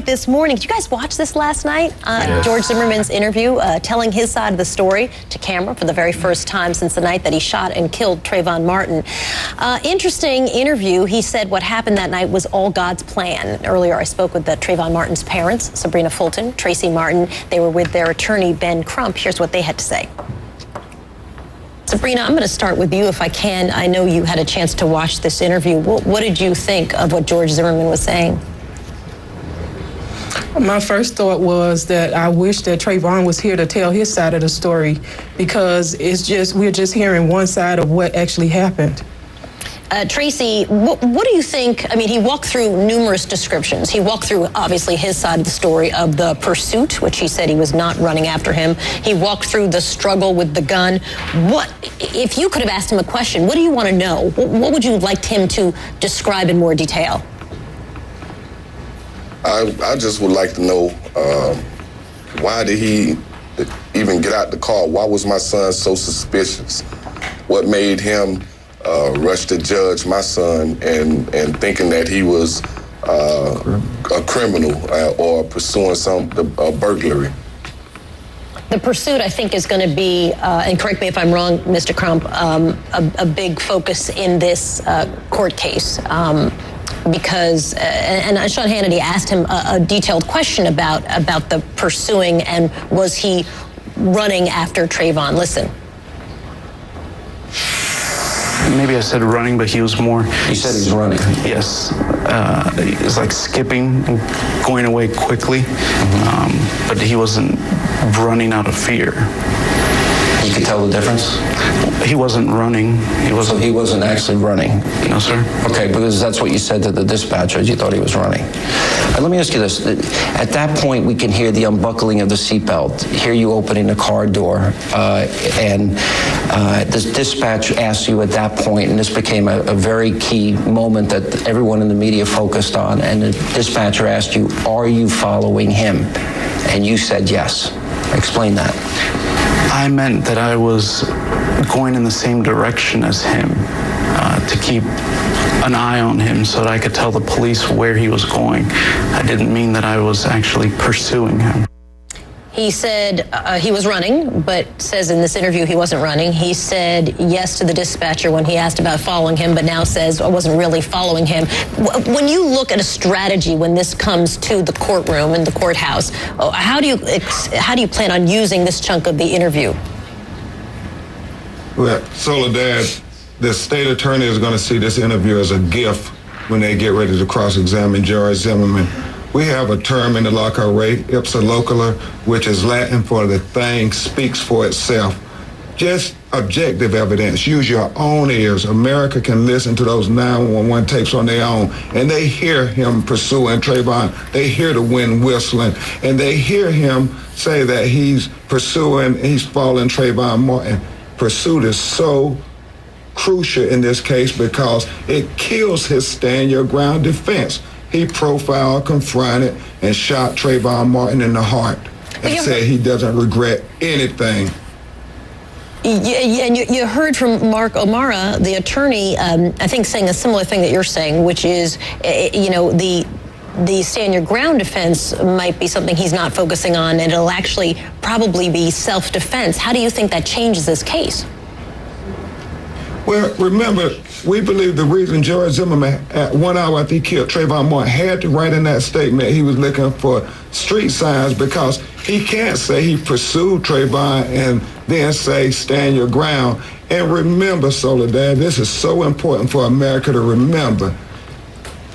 this morning. Did you guys watch this last night? Yes. George Zimmerman's interview, telling his side of the story to camera for the very first time since the night that he shot and killed Trayvon Martin. Interesting interview. He said what happened that night was all God's plan. Earlier, I spoke with Trayvon Martin's parents, Sabrina Fulton, Tracy Martin. They were with their attorney, Ben Crump. Here's what they had to say. Sabrina, I'm going to start with you if I can. I know you had a chance to watch this interview. What did you think of what George Zimmerman was saying? My first thought was that I wish that Trayvon was here to tell his side of the story, because we're just hearing one side of what actually happened. Tracy, what do you think? I mean, he walked through numerous descriptions. He walked through, obviously, his side of the story of the pursuit, which he said he was not running after him. He walked through the struggle with the gun. What, if you could have asked him a question, what do you want to know? What would you like him to describe in more detail? I just would like to know, why did he even get out the car? Why was my son so suspicious? What made him rush to judge my son and thinking that he was a criminal or pursuing a burglary? The pursuit, I think, is going to be, and correct me if I'm wrong, Mr. Crump, a big focus in this court case. Because, and Sean Hannity asked him a detailed question about the pursuing and was he running after Trayvon. Listen. Maybe I said running, but he was more... You said he's running. Yes. It was like skipping and going away quickly, but he wasn't running out of fear. You could tell the difference? He wasn't running. So he wasn't actually running? No, sir. Okay, because that's what you said to the dispatcher, you thought he was running. Let me ask you this. At that point, we can hear the unbuckling of the seatbelt, hear you opening the car door, and this dispatch asked you at that point, and this became a very key moment that everyone in the media focused on, and the dispatcher asked you, are you following him? And you said yes. Explain that. I meant that I was going in the same direction as him, to keep an eye on him so that I could tell the police where he was going. I didn't mean that I was actually pursuing him. He said he was running, but says in this interview he wasn't running. He said yes to the dispatcher when he asked about following him, but now says I wasn't really following him. When you look at a strategy when this comes to the courtroom and the courthouse, how do you plan on using this chunk of the interview? Well, Soledad, the state attorney is going to see this interview as a gift when they get ready to cross-examine George Zimmerman. We have a term in the law called re ipsa locular, which is Latin for the thing speaks for itself. Just objective evidence. Use your own ears. America can listen to those 911 tapes on their own, and they hear him pursuing Trayvon. They hear the wind whistling, and they hear him say that he's following Trayvon Martin. Pursuit is so crucial in this case because it kills his stand your ground defense. He profiled, confronted, and shot Trayvon Martin in the heart and said he doesn't regret anything. And you heard from Mark O'Mara, the attorney, I think saying a similar thing that you're saying, which is, the stand your ground defense might be something he's not focusing on, and it'll actually probably be self-defense. How do you think that changes this case? Well, remember, we believe the reason George Zimmerman, at 1 hour after he killed Trayvon Martin, had to write in that statement he was looking for street signs because he can't say he pursued Trayvon and then say stand your ground. And remember, Soledad, this is so important for America to remember.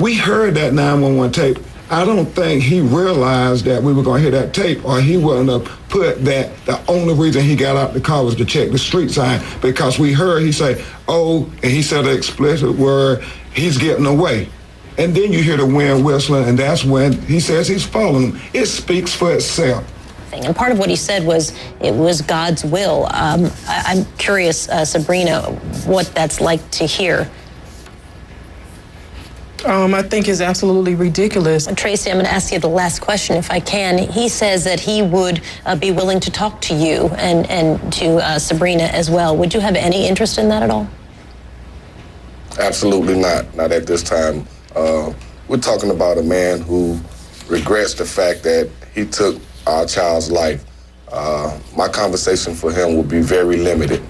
We heard that 911 tape. I don't think he realized that we were going to hear that tape, or he wouldn't have put that the only reason he got out the car was to check the street sign, because we heard he say, oh, and he said an explicit word, he's getting away. And then you hear the wind whistling, and that's when he says he's following him. It speaks for itself. And part of what he said was it was God's will. I'm curious, Sabrina, what that's like to hear. I think it's absolutely ridiculous. Tracy, I'm going to ask you the last question, if I can. He says that he would be willing to talk to you and to Sabrina as well. Would you have any interest in that at all? Absolutely not. Not at this time. We're talking about a man who regrets the fact that he took our child's life. My conversation for him will be very limited.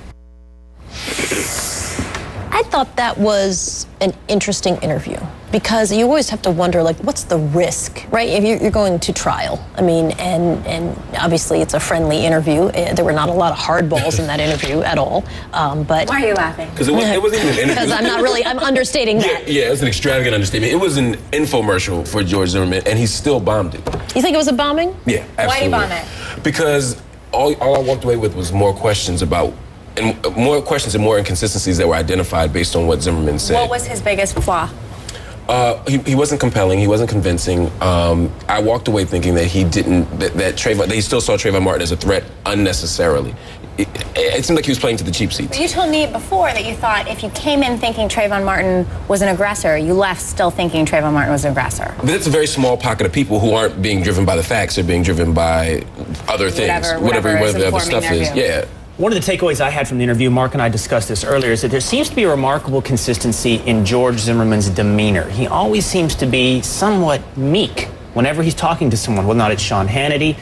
I thought that was an interesting interview because you always have to wonder, like, what's the risk, right? If you're going to trial, I mean, and obviously it's a friendly interview. There were not a lot of hardballs in that interview at all. But why are you laughing? Because it wasn't even an interview. Because I'm understating that. Yeah, it's an extravagant understatement. It was an infomercial for George Zimmerman, and he still bombed it. You think it was a bombing? Yeah, absolutely. Why did you bomb it? Because all I walked away with was more questions and more inconsistencies that were identified based on what Zimmerman said. What was his biggest flaw? He wasn't compelling. He wasn't convincing. I walked away thinking that that he still saw Trayvon Martin as a threat unnecessarily. It seemed like he was playing to the cheap seats. But you told me before that you thought if you came in thinking Trayvon Martin was an aggressor, you left still thinking Trayvon Martin was an aggressor. But it's a very small pocket of people who aren't being driven by the facts. They're being driven by other things. Whatever the other stuff is. Yeah. One of the takeaways I had from the interview, Mark and I discussed this earlier, is that there seems to be a remarkable consistency in George Zimmerman's demeanor. He always seems to be somewhat meek whenever he's talking to someone, whether or not it's Sean Hannity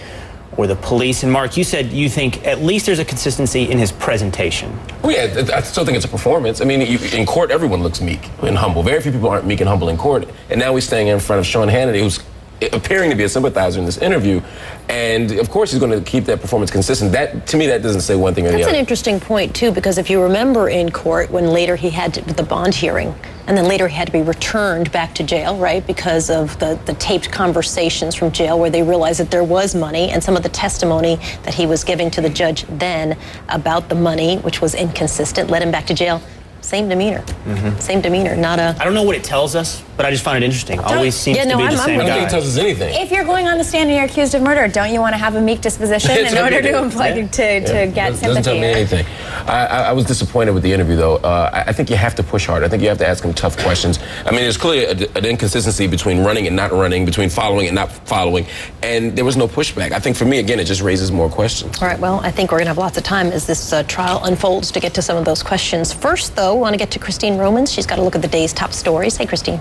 or the police. And Mark, you said you think at least there's a consistency in his presentation. Well, yeah, I still think it's a performance. I mean, in court, everyone looks meek and humble. Very few people aren't meek and humble in court. And now he's standing in front of Sean Hannity, who's appearing to be a sympathizer in this interview, and of course he's going to keep that performance consistent. That, to me, that doesn't say one thing or the other. That's an interesting point too, because if you remember in court when later he had the bond hearing, and then later he had to be returned back to jail, right, because of the taped conversations from jail where they realized that there was money, and some of the testimony that he was giving to the judge then about the money, which was inconsistent, led him back to jail. Same demeanor. Same demeanor, not a... I don't know what it tells us, but I just find it interesting. Always seems to be the same guy. I don't think it tells us anything. If you're going on the stand and you're accused of murder, don't you want to have a meek disposition in order to get sympathy? Doesn't tell me anything. I was disappointed with the interview, though. I think you have to push hard. I think you have to ask him tough questions. I mean, there's clearly an inconsistency between running and not running, between following and not following, and there was no pushback. I think for me, again, it just raises more questions. All right, well, I think we're going to have lots of time as this trial unfolds to get to some of those questions. First, though, I want to get to Christine Romans. She's got a look at the day's top stories. Hey, Christine.